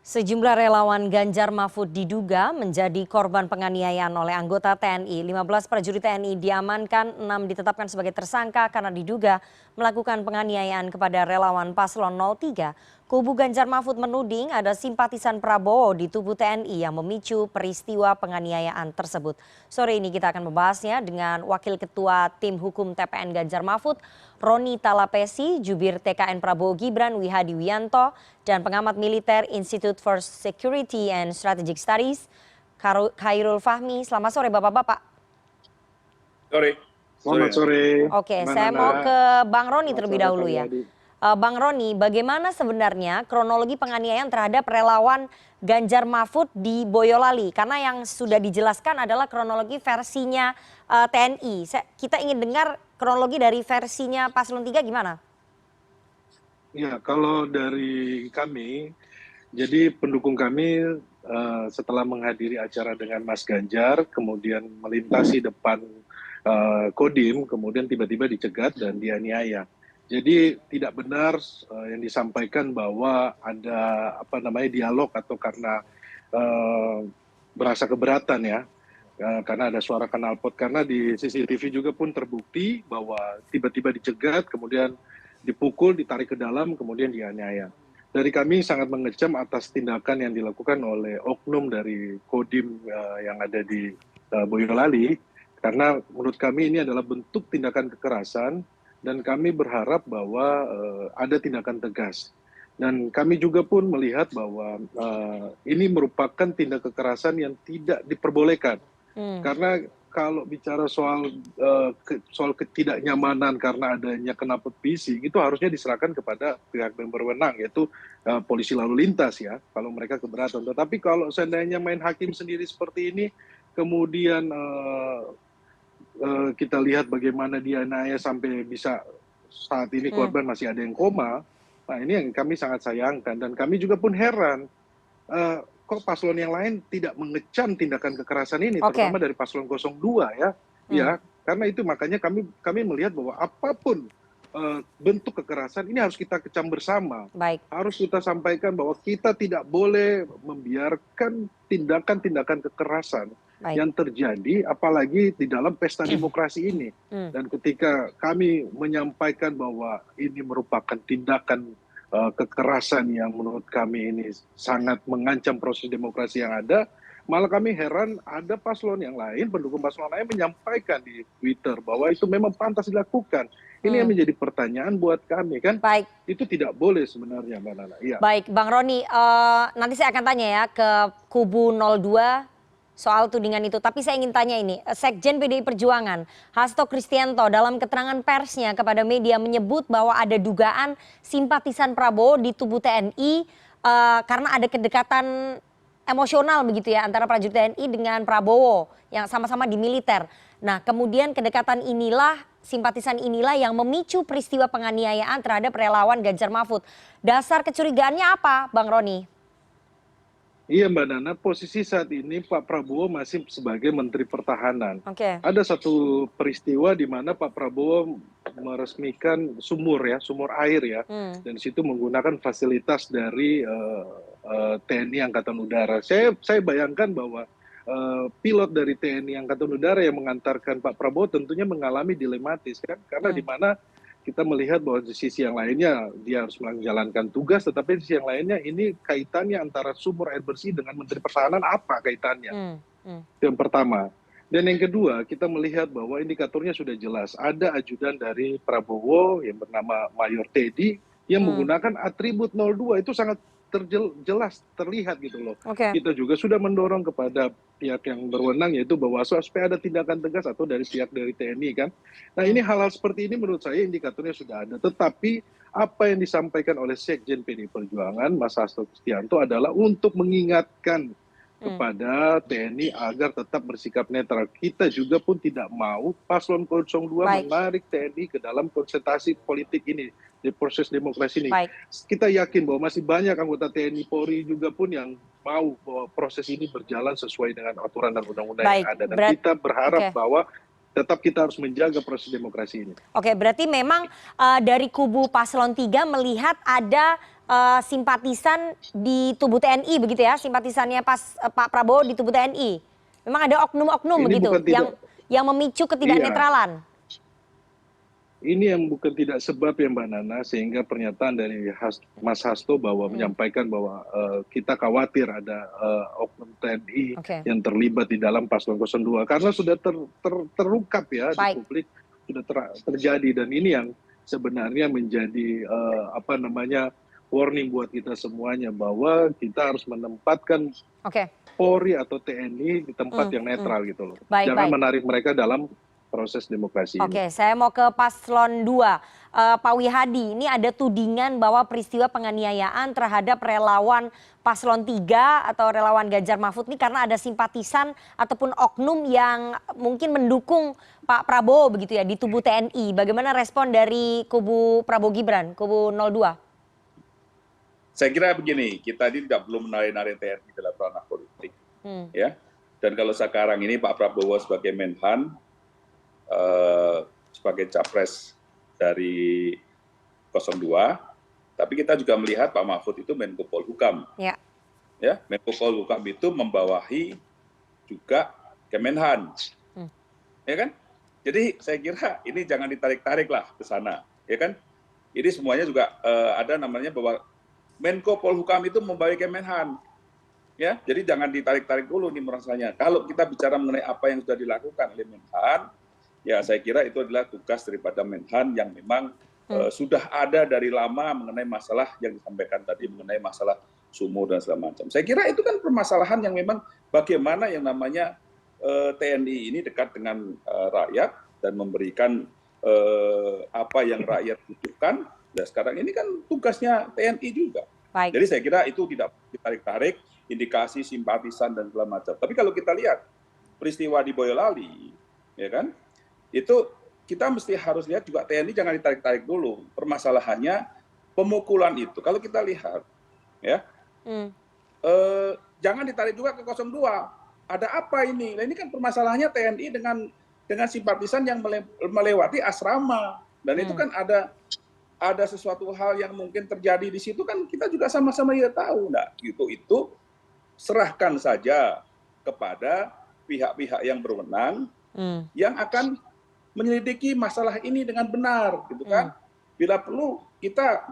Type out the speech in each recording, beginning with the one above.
Sejumlah relawan Ganjar Mahfud diduga menjadi korban penganiayaan oleh anggota TNI. 15 prajurit TNI diamankan, 6 ditetapkan sebagai tersangka karena diduga melakukan penganiayaan kepada relawan paslon 03. Kubu Ganjar Mahfud menuding ada simpatisan Prabowo di tubuh TNI yang memicu peristiwa penganiayaan tersebut. Sore ini kita akan membahasnya dengan Wakil Ketua Tim Hukum TPN Ganjar Mahfud, Roni Talapesi, Jubir TKN Prabowo Gibran Wihadi Wianto, dan pengamat militer Institute for Security and Strategic Studies, Khairul Fahmi. Selamat sore Bapak-Bapak. Sore. Selamat sore. Oke, saya mau ke Bang Roni terlebih dahulu ya. Bang Roni, bagaimana sebenarnya kronologi penganiayaan terhadap relawan Ganjar Mahfud di Boyolali? Karena yang sudah dijelaskan adalah kronologi versinya TNI. Kita ingin dengar kronologi dari versinya Paslon 3 gimana? Ya, kalau dari kami, jadi pendukung kami setelah menghadiri acara dengan Mas Ganjar, kemudian melintasi depan Kodim, kemudian tiba-tiba dicegat dan dianiaya. Jadi tidak benar yang disampaikan bahwa ada dialog atau karena merasa keberatan ya, karena ada suara knalpot, karena di CCTV juga pun terbukti bahwa tiba-tiba dicegat, kemudian dipukul, ditarik ke dalam, kemudian dianiaya. Dari kami sangat mengecam atas tindakan yang dilakukan oleh oknum dari Kodim yang ada di Boyolali, karena menurut kami ini adalah bentuk tindakan kekerasan, dan kami berharap bahwa ada tindakan tegas. Dan kami juga pun melihat bahwa ini merupakan tindak kekerasan yang tidak diperbolehkan. Karena kalau bicara soal ketidaknyamanan karena adanya knalpot bising, itu harusnya diserahkan kepada pihak yang berwenang, yaitu polisi lalu lintas ya, kalau mereka keberatan. Tetapi kalau seandainya main hakim sendiri seperti ini, kemudian kita lihat bagaimana dianiaya sampai bisa saat ini korban masih ada yang koma. Nah, ini yang kami sangat sayangkan, dan kami juga pun heran kok paslon yang lain tidak mengecam tindakan kekerasan ini, terutama dari paslon 02 ya. Ya, karena itu makanya kami melihat bahwa apapun bentuk kekerasan ini harus kita kecam bersama. Baik. Harus kita sampaikan bahwa kita tidak boleh membiarkan tindakan-tindakan kekerasan yang terjadi, apalagi di dalam pesta demokrasi ini. Dan ketika kami menyampaikan bahwa ini merupakan tindakan kekerasan yang menurut kami ini sangat mengancam proses demokrasi yang ada, malah kami heran ada paslon yang lain, pendukung paslon lain menyampaikan di Twitter bahwa itu memang pantas dilakukan. Ini yang menjadi pertanyaan buat kami kan. Baik. Itu tidak boleh sebenarnya, Mbak Nana. Ya. Baik, Bang Roni, nanti saya akan tanya ya ke kubu 02 soal tudingan itu. Tapi saya ingin tanya ini, Sekjen PDI Perjuangan, Hasto Kristianto, dalam keterangan persnya kepada media menyebut bahwa ada dugaan simpatisan Prabowo di tubuh TNI karena ada kedekatan emosional begitu ya antara prajurit TNI dengan Prabowo yang sama-sama di militer. Nah, kemudian kedekatan inilah, simpatisan inilah yang memicu peristiwa penganiayaan terhadap relawan Ganjar Mahfud. Dasar kecurigaannya apa, Bang Roni? Iya Mbak Nana, posisi saat ini Pak Prabowo masih sebagai Menteri Pertahanan. Ada satu peristiwa di mana Pak Prabowo meresmikan sumur air ya, dan di situ menggunakan fasilitas dari TNI Angkatan Udara. Saya bayangkan bahwa pilot dari TNI Angkatan Udara yang mengantarkan Pak Prabowo tentunya mengalami dilematis kan, karena di mana kita melihat bahwa di sisi yang lainnya dia harus menjalankan tugas, tetapi di sisi yang lainnya ini kaitannya antara sumur air bersih dengan Menteri Pertahanan, apa kaitannya? Itu yang pertama. Dan yang kedua, kita melihat bahwa indikatornya sudah jelas. Ada ajudan dari Prabowo yang bernama Mayor Teddy yang menggunakan atribut 02, itu sangat jelas terlihat gitu loh. Kita juga sudah mendorong kepada pihak yang berwenang, yaitu Bawaslu, supaya ada tindakan tegas atau dari pihak dari TNI kan. Nah, ini hal-hal seperti ini menurut saya indikatornya sudah ada. Tetapi apa yang disampaikan oleh Sekjen PDI Perjuangan Mas Hasto Kristianto adalah untuk mengingatkan kepada TNI agar tetap bersikap netral. Kita juga pun tidak mau paslon 02 menarik TNI ke dalam konsentrasi politik ini, di proses demokrasi ini. Kita yakin bahwa masih banyak anggota TNI Polri juga pun yang mau bahwa proses ini berjalan sesuai dengan aturan dan undang-undang yang ada. Dan kita berharap bahwa tetap kita harus menjaga proses demokrasi ini. Oke, berarti memang dari kubu paslon 3 melihat ada simpatisan di tubuh TNI begitu ya, simpatisannya Pak Prabowo di tubuh TNI. Memang ada oknum-oknum begitu yang memicu ketidaknetralan. Ini yang bukan tidak sebab ya Mbak Nana, sehingga pernyataan dari Mas Hasto bahwa menyampaikan bahwa kita khawatir ada oknum TNI yang terlibat di dalam paslon 02 karena sudah terungkap ya di publik, sudah terjadi, dan ini yang sebenarnya menjadi warning buat kita semuanya bahwa kita harus menempatkan Polri atau TNI di tempat yang netral gitu loh. Jangan menarik mereka dalam proses demokrasi ini. Oke, saya mau ke paslon 2. Pak Wihadi, ini ada tudingan bahwa peristiwa penganiayaan terhadap relawan paslon 3 atau relawan Ganjar Mahfud ini karena ada simpatisan ataupun oknum yang mungkin mendukung Pak Prabowo begitu ya di tubuh TNI. Bagaimana respon dari kubu Prabowo Gibran, kubu 02? Saya kira begini, kita ini tidak perlu menarik-narik TNI dalam ranah politik. Ya. Dan kalau sekarang ini Pak Prabowo sebagai Menhan, sebagai capres dari 02, tapi kita juga melihat Pak Mahfud itu Menko Polhukam. Ya, Menko Polhukam itu membawahi juga Kemenhan. Ya kan? Jadi saya kira ini jangan ditarik-tarik lah ke sana, ya kan? Ini semuanya juga ada namanya bahwa Menko Polhukam itu membawahi Kemenhan. Ya, jadi jangan ditarik-tarik dulu nih merasanya. Kalau kita bicara mengenai apa yang sudah dilakukan oleh Menhan, ya saya kira itu adalah tugas daripada Menhan yang memang sudah ada dari lama mengenai masalah yang disampaikan tadi, mengenai masalah sumur dan segala macam. Saya kira itu kan permasalahan yang memang bagaimana yang namanya TNI ini dekat dengan rakyat dan memberikan apa yang rakyat butuhkan. Dan sekarang ini kan tugasnya TNI juga. Jadi saya kira itu tidak ditarik-tarik, indikasi simpatisan dan segala macam. Tapi kalau kita lihat peristiwa di Boyolali, ya kan, itu kita mesti harus lihat juga TNI jangan ditarik-tarik dulu. Permasalahannya pemukulan itu. Kalau kita lihat, ya, jangan ditarik juga ke 02. Ada apa ini? Nah, ini kan permasalahannya TNI dengan simpatisan yang melewati asrama. Dan itu kan ada sesuatu hal yang mungkin terjadi di situ kan kita juga sama-sama ya tahu. Nah, itu serahkan saja kepada pihak-pihak yang berwenang yang akan menyelidiki masalah ini dengan benar, gitu kan? Bila perlu kita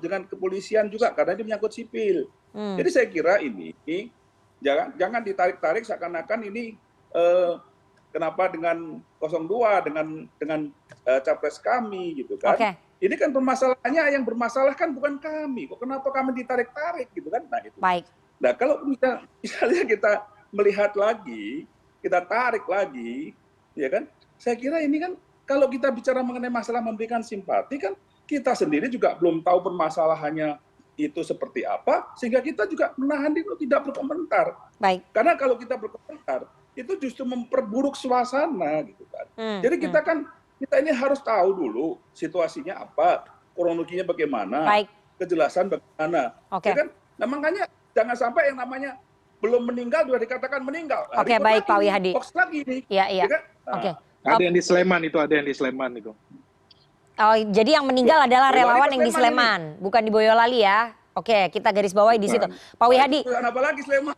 dengan kepolisian juga karena ini menyangkut sipil. Jadi saya kira ini jangan ditarik-tarik seakan-akan ini kenapa dengan 02 dengan capres kami, gitu kan? Ini kan permasalahannya yang bermasalah kan bukan kami. Kok kenapa kami ditarik-tarik, gitu kan? Nah itu. Nah kalau misalnya kita melihat lagi, kita tarik lagi, ya kan? Saya kira ini kan kalau kita bicara mengenai masalah memberikan simpati kan kita sendiri juga belum tahu permasalahannya itu seperti apa, sehingga kita juga menahan diri tidak berkomentar. Karena kalau kita berkomentar itu justru memperburuk suasana, gitu kan. Jadi kita ini harus tahu dulu situasinya apa, kronologinya bagaimana, kejelasan bagaimana. Ya kan? Nah makanya jangan sampai yang namanya belum meninggal sudah dikatakan meninggal. Baik Pak Wihadi. Hoax lagi nih. Iya. Kan? Ada yang di Sleman itu, Oh, jadi yang meninggal adalah relawan yang di Sleman, bukan di Boyolali ya. Oke, kita garis bawahi di situ. Pak Wihadi. Apa lagi Sleman?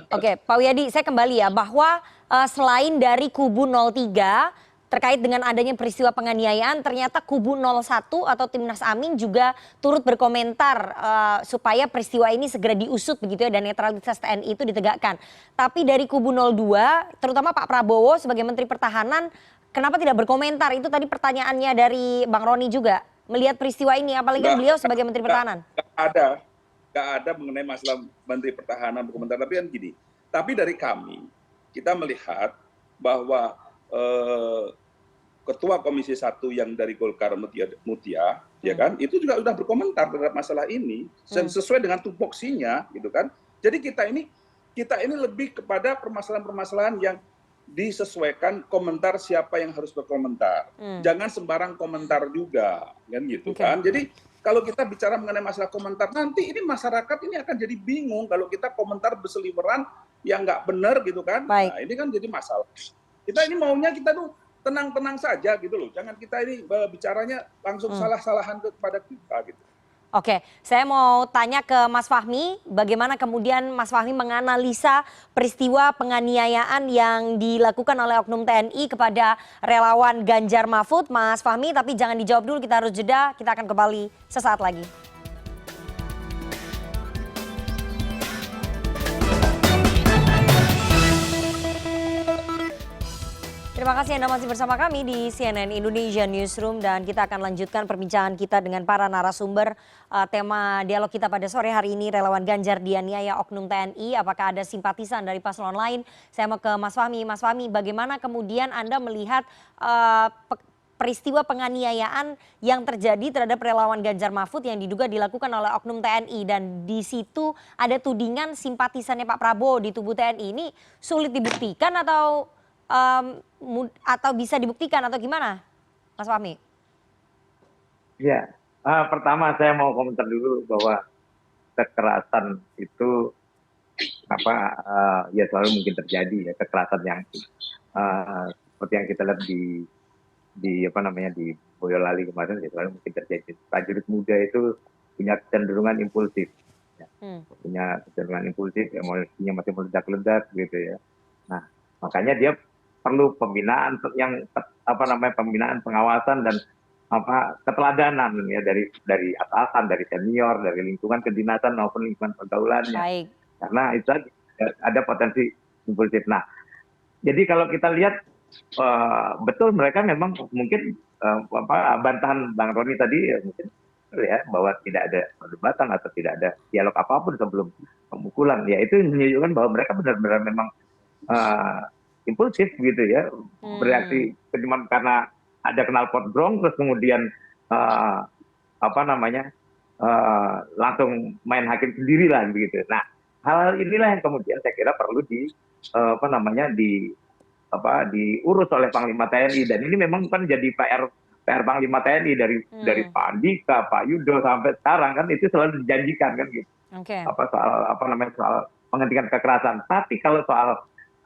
Oke, Pak Wihadi, saya kembali ya bahwa selain dari kubu 03 terkait dengan adanya peristiwa penganiayaan, ternyata kubu 01 atau Timnas Amin juga turut berkomentar supaya peristiwa ini segera diusut begitu ya dan netralitas TNI itu ditegakkan. Tapi dari kubu 02, terutama Pak Prabowo sebagai Menteri Pertahanan, kenapa tidak berkomentar? Itu tadi pertanyaannya dari Bang Roni juga. Melihat peristiwa ini, apalagi beliau sebagai Menteri Pertahanan. Nggak ada mengenai masalah Menteri Pertahanan berkomentar. Tapi kan gini, tapi dari kami, kita melihat bahwa Ketua Komisi 1 yang dari Golkar Mutia, ya kan, itu juga sudah berkomentar terhadap masalah ini sesuai dengan tupoksinya, gitu kan. Jadi kita ini lebih kepada permasalahan-permasalahan yang disesuaikan komentar siapa yang harus berkomentar. Jangan sembarang komentar juga, kan gitu kan. Jadi kalau kita bicara mengenai masalah komentar, nanti ini masyarakat ini akan jadi bingung kalau kita komentar berseliweran yang nggak benar, gitu kan. Nah ini kan jadi masalah. Kita ini maunya kita tuh tenang-tenang saja gitu loh. Jangan kita ini bicaranya langsung salah-salahan kepada kita gitu. Oke, saya mau tanya ke Mas Fahmi, bagaimana kemudian Mas Fahmi menganalisa peristiwa penganiayaan yang dilakukan oleh oknum TNI kepada relawan Ganjar Mahfud, Mas Fahmi, tapi jangan dijawab dulu, kita harus jeda, kita akan kembali sesaat lagi. Terima kasih Anda masih bersama kami di CNN Indonesia Newsroom dan kita akan lanjutkan perbincangan kita dengan para narasumber. Tema dialog kita pada sore hari ini relawan Ganjar dianiaya oknum TNI. Apakah ada simpatisan dari paslon lain? Saya mau ke Mas Fahmi. Mas Fahmi, bagaimana kemudian Anda melihat peristiwa penganiayaan yang terjadi terhadap relawan Ganjar Mahfud yang diduga dilakukan oleh oknum TNI dan di situ ada tudingan simpatisannya Pak Prabowo di tubuh TNI. Ini sulit dibuktikan atau bisa dibuktikan atau gimana, Mas Fahmi? Ya, pertama saya mau komentar dulu bahwa kekerasan itu ya selalu mungkin terjadi ya, kekerasan yang seperti yang kita lihat di Boyolali kemarin ya selalu mungkin terjadi. Prajurit muda itu punya kecenderungan impulsif, emosinya masih meledak-ledak gitu ya. Nah, makanya dia perlu pembinaan pembinaan pengawasan dan keteladanan ya dari atasan, dari senior, dari lingkungan kedinasan maupun lingkungan pergaulannya. Baik. Karena itu ada potensi impulsif. Nah, jadi kalau kita lihat betul mereka memang mungkin bantahan Bang Roni tadi mungkin ya bahwa tidak ada perdebatan atau tidak ada dialog apapun sebelum pemukulan. Ya itu menunjukkan bahwa mereka benar-benar memang impulsif gitu ya, bereaksi cuma karena ada knalpot brong terus kemudian langsung main hakim sendiri lah begitu. Nah, hal inilah yang kemudian saya kira perlu diurus oleh Panglima TNI dan ini memang kan jadi PR Panglima TNI dari Pak Andika, Pak Yudo sampai sekarang kan itu selalu dijanjikan kan gitu. Okay. Soal menghentikan kekerasan. Tapi kalau soal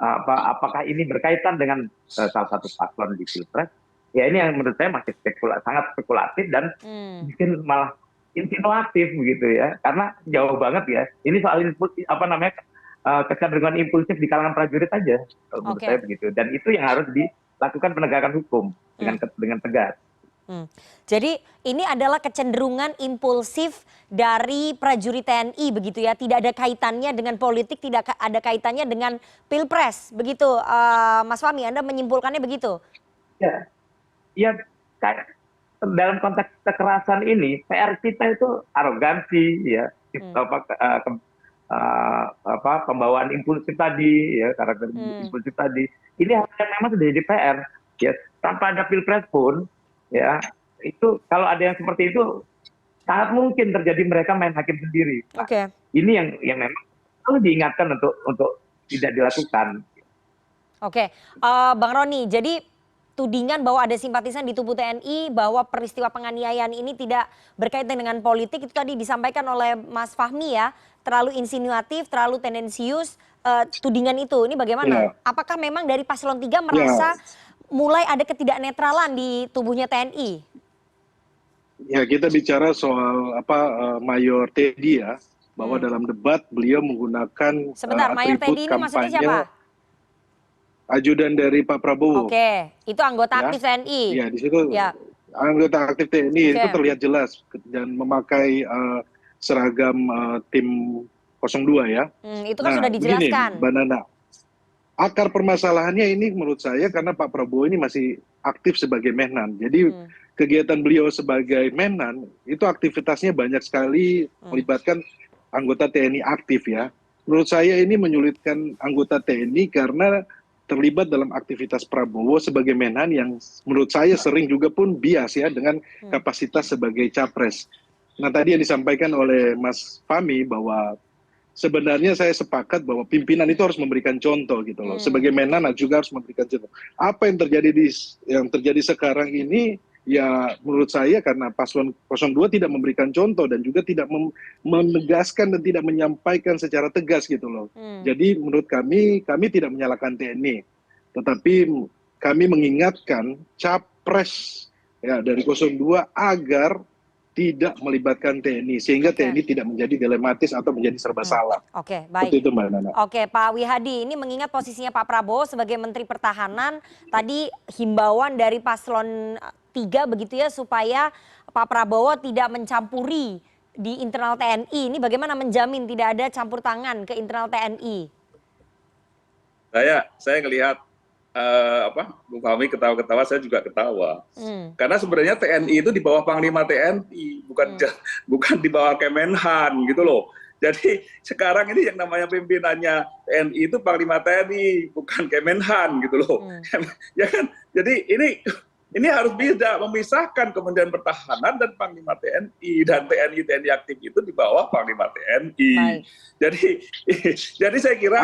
apakah ini berkaitan dengan salah satu paslon di Pilpres? Ya ini yang menurut saya masih sangat spekulatif dan mungkin malah insinuatif begitu ya, karena jauh banget ya. Ini soal kecenderungan impulsif di kalangan prajurit aja, menurut saya begitu. Dan itu yang harus dilakukan penegakan hukum dengan tegas. Jadi ini adalah kecenderungan impulsif dari prajurit TNI begitu ya, tidak ada kaitannya dengan politik, tidak ada kaitannya dengan Pilpres begitu, Mas Fahmi, Anda menyimpulkannya begitu? Ya, dalam konteks kekerasan ini PR kita itu arogansi ya, pembawaan impulsif tadi ya, karakter impulsif tadi. Ini hal yang memang sudah jadi PR ya, tanpa ada Pilpres pun. Ya, itu kalau ada yang seperti itu sangat mungkin terjadi mereka main hakim sendiri. Nah, ini yang memang perlu diingatkan untuk tidak dilakukan. Bang Roni, jadi tudingan bahwa ada simpatisan di tubuh TNI bahwa peristiwa penganiayaan ini tidak berkaitan dengan politik itu tadi disampaikan oleh Mas Fahmi ya, terlalu insinuatif, terlalu tendensius tudingan itu. Ini bagaimana? Apakah memang dari paslon 3 merasa mulai ada ketidaknetralan di tubuhnya TNI? Ya, kita bicara soal Mayor Teddy ya, bahwa dalam debat beliau menggunakan Sebentar, Mayor Teddy ini maksudnya siapa? Ajudan dari Pak Prabowo. Itu anggota aktif TNI. Ya, di situ anggota aktif TNI itu terlihat jelas dan memakai seragam tim 02 ya. Itu kan sudah dijelaskan. Begini, Mbak Nana. Akar permasalahannya ini menurut saya karena Pak Prabowo ini masih aktif sebagai Menhan. Jadi kegiatan beliau sebagai Menhan itu aktivitasnya banyak sekali melibatkan anggota TNI aktif ya. Menurut saya ini menyulitkan anggota TNI karena terlibat dalam aktivitas Prabowo sebagai Menhan yang menurut saya sering juga pun bias ya dengan kapasitas sebagai capres. Nah tadi yang disampaikan oleh Mas Fahmi bahwa sebenarnya saya sepakat bahwa pimpinan itu harus memberikan contoh gitu loh. Sebagai Menhan juga harus memberikan contoh. Apa yang terjadi sekarang ini ya menurut saya karena paslon 02 tidak memberikan contoh dan juga tidak menegaskan dan tidak menyampaikan secara tegas gitu loh. Jadi menurut kami tidak menyalahkan TNI. Tetapi kami mengingatkan capres ya dari 02 agar tidak melibatkan TNI, sehingga TNI tidak menjadi dilematis atau menjadi serba salah. Oke, baik. Seperti itu, Mbak Nana. Oke, Pak Wihadi, ini mengingat posisinya Pak Prabowo sebagai Menteri Pertahanan, tadi himbauan dari paslon 3 begitu ya, supaya Pak Prabowo tidak mencampuri di internal TNI. Ini bagaimana menjamin tidak ada campur tangan ke internal TNI? Saya ngelihat Bu Fahmi ketawa-ketawa, saya juga ketawa. Karena sebenarnya TNI itu di bawah Panglima TNI, bukan di bawah Kemenhan gitu loh. Jadi sekarang ini yang namanya pimpinannya TNI itu Panglima TNI, bukan Kemenhan gitu loh. Ya kan? Jadi ini harus bisa memisahkan Kementerian Pertahanan dan Panglima TNI, dan TNI aktif itu di bawah Panglima TNI. Jadi saya kira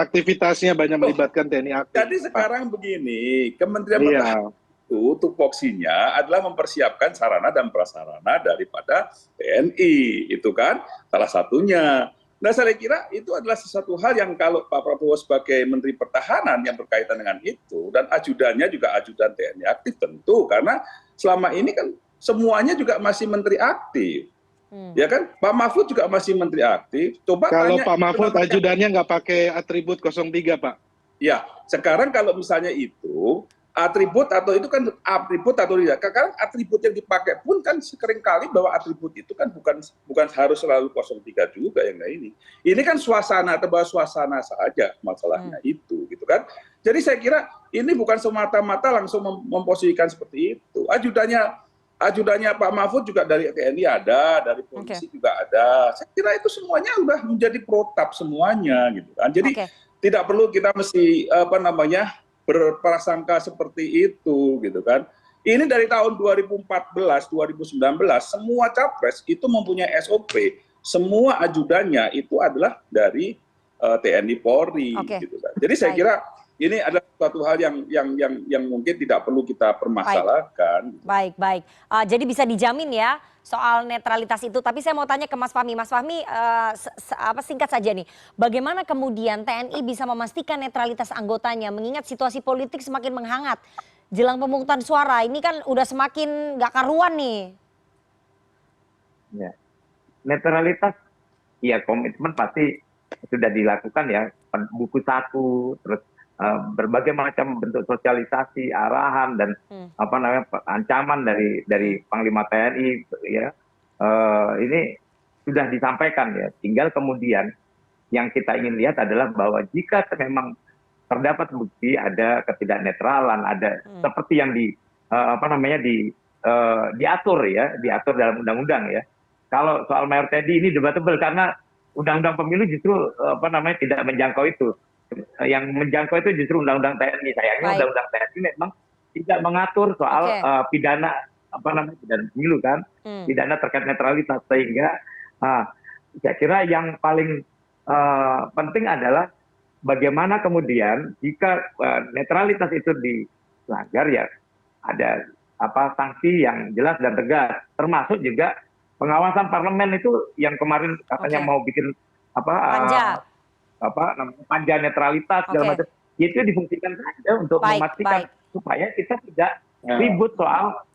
aktivitasnya banyak melibatkan TNI aktif. Jadi sekarang begini, Kementerian Pertahanan itu tupoksinya adalah mempersiapkan sarana dan prasarana daripada TNI, itu kan salah satunya. Nah, saya kira itu adalah sesuatu hal yang kalau Pak Prabowo sebagai Menteri Pertahanan yang berkaitan dengan itu, dan ajudannya juga ajudan TNI aktif tentu, karena selama ini kan semuanya juga masih Menteri aktif. Ya kan, Pak Mahfud juga masih Menteri aktif. Coba kalau tanya, Pak Mahfud ajudannya nggak pakai atribut 03, Pak. Ya, sekarang kalau misalnya itu atribut atau itu kan atribut atau tidak. Sekarang atribut yang dipakai pun kan seringkali bahwa atribut itu kan bukan harus selalu 03 juga yang ini. Ini kan suasana saja masalahnya itu gitu kan. Jadi saya kira ini bukan semata-mata langsung memposisikan seperti itu. Ajudannya Pak Mahfud juga dari TNI ada, dari polisi juga ada. Saya kira itu semuanya udah menjadi protap semuanya gitu kan. Jadi tidak perlu kita mesti berprasangka seperti itu gitu kan. Ini dari tahun 2014, 2019 semua capres itu mempunyai SOP, semua ajudannya itu adalah dari TNI Polri gitu kan. Jadi saya kira ini adalah suatu hal yang mungkin tidak perlu kita permasalahkan. Baik. Jadi bisa dijamin ya soal netralitas itu. Tapi saya mau tanya ke Mas Fahmi. Mas Fahmi, singkat saja nih. Bagaimana kemudian TNI bisa memastikan netralitas anggotanya mengingat situasi politik semakin menghangat jelang pemungutan suara? Ini kan udah semakin nggak karuan nih. Ya. Netralitas, ya komitmen pasti sudah dilakukan ya. Buku 1, terus berbagai macam bentuk sosialisasi, arahan dan ancaman dari Panglima TNI ya, ini sudah disampaikan ya. Tinggal kemudian yang kita ingin lihat adalah bahwa jika memang terdapat bukti ada ketidaknetralan, ada seperti yang diatur dalam undang-undang ya. Kalau soal mayor TNI ini debatable karena undang-undang pemilu justru tidak menjangkau itu. Yang menjangkau itu justru undang-undang TNI. Sayangnya undang-undang TNI memang tidak mengatur soal pidana pidana pemilu kan, pidana terkait netralitas, sehingga saya kira yang paling penting adalah bagaimana kemudian jika netralitas itu dilanggar ya ada sanksi yang jelas dan tegas, termasuk juga pengawasan parlemen itu yang kemarin katanya mau bikin panja netralitas segala macam, itu difungsikan saja untuk memastikan supaya kita tidak ribut soal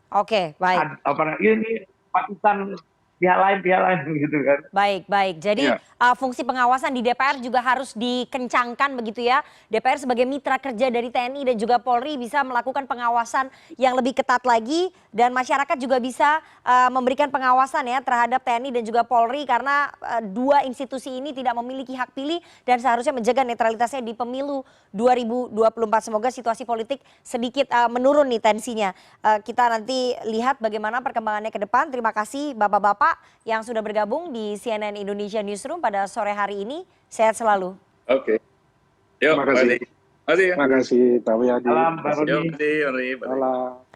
ini partisan pihak lain gitu kan. Baik. Jadi fungsi pengawasan di DPR juga harus dikencangkan begitu ya. DPR sebagai mitra kerja dari TNI dan juga Polri bisa melakukan pengawasan yang lebih ketat lagi, dan masyarakat juga bisa memberikan pengawasan ya terhadap TNI dan juga Polri, karena dua institusi ini tidak memiliki hak pilih dan seharusnya menjaga netralitasnya di pemilu 2024. Semoga situasi politik sedikit menurun nih tensinya. Kita nanti lihat bagaimana perkembangannya ke depan. Terima kasih Bapak-bapak yang sudah bergabung di CNN Indonesia Newsroom pada sore hari ini. Sehat selalu. Oke. Terima kasih. Terima kasih, Pak Wiyadi. Salam, Pak Rudi. Salam.